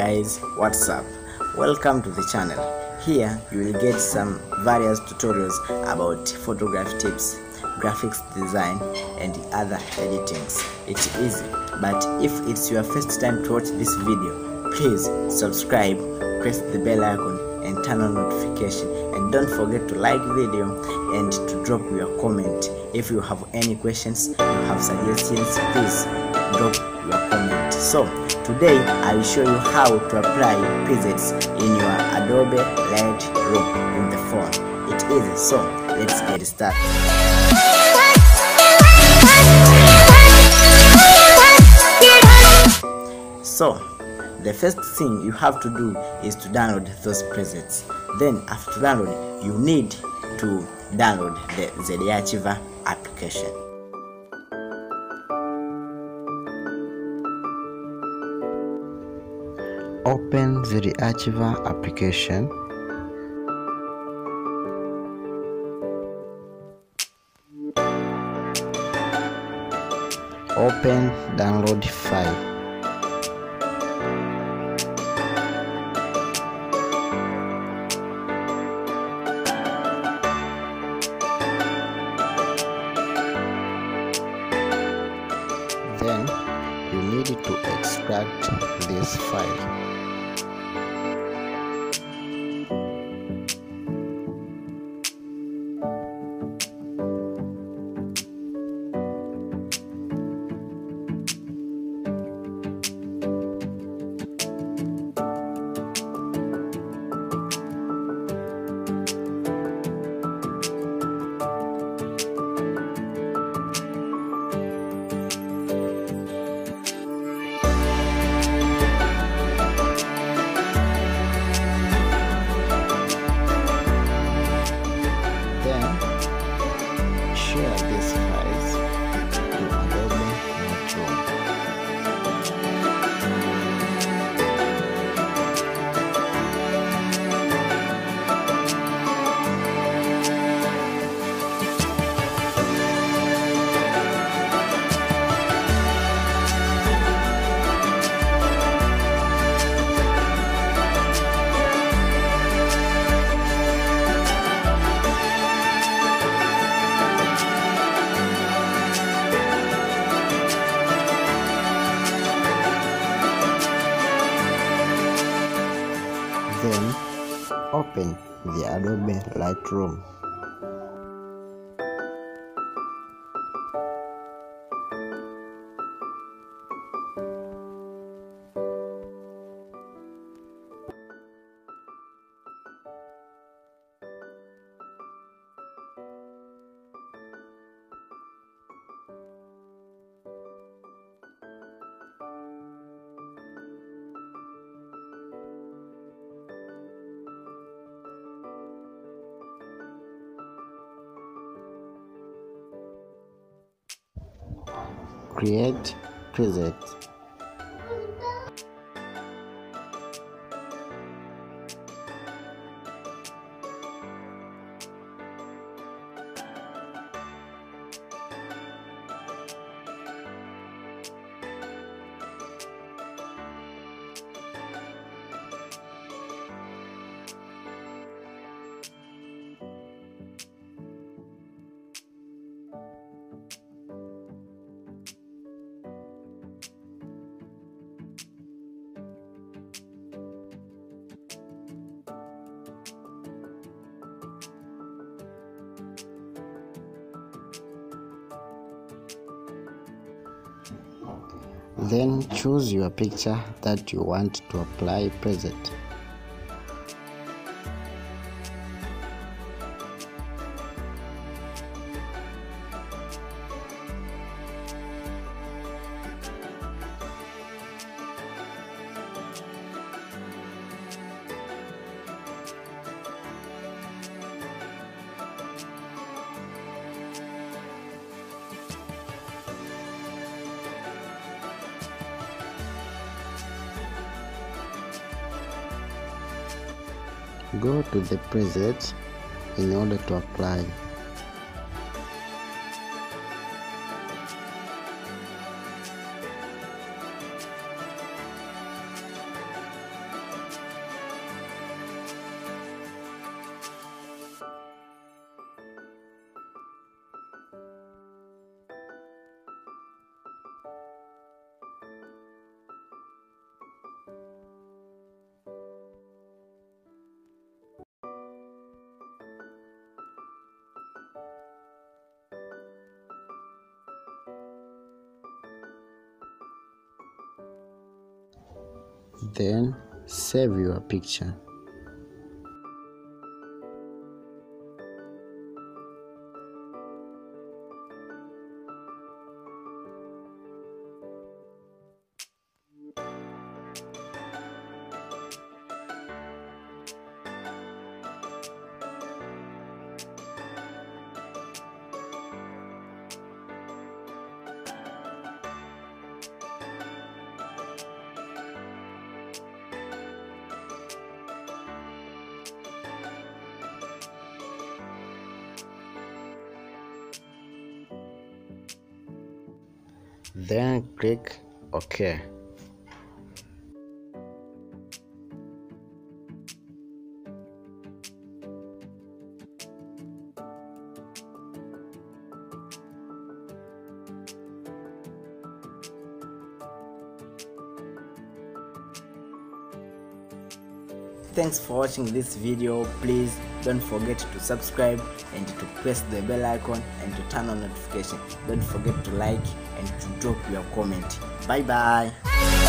guys, what's up? Welcome to the channel. Here you will get some various tutorials about photography tips, graphics design and other editings. It's easy, but if it's your first time to watch this video, please subscribe, press the bell icon and turn on notification, and don't forget to like video and to drop your comment. If you have any questions, you have suggestions, please drop your comment. So today I will show you how to apply presets in your Adobe Lightroom in the phone. It's easy, so let's get started. So the first thing you have to do is to download those presets. Then after download, you need to download the Lightroom application. Open the Lightroom application. Open download file. Then you need to extract this file. Share these files to Adobe Lightroom. Then open the Adobe Lightroom. Create preset. Then choose your picture that you want to apply preset. Go to the preset in order to apply. Then save your picture. Then click OK. Thanks for watching this video. Please don't forget to subscribe and to press the bell icon and to turn on notification. Don't forget to like and to drop your comment. Bye bye.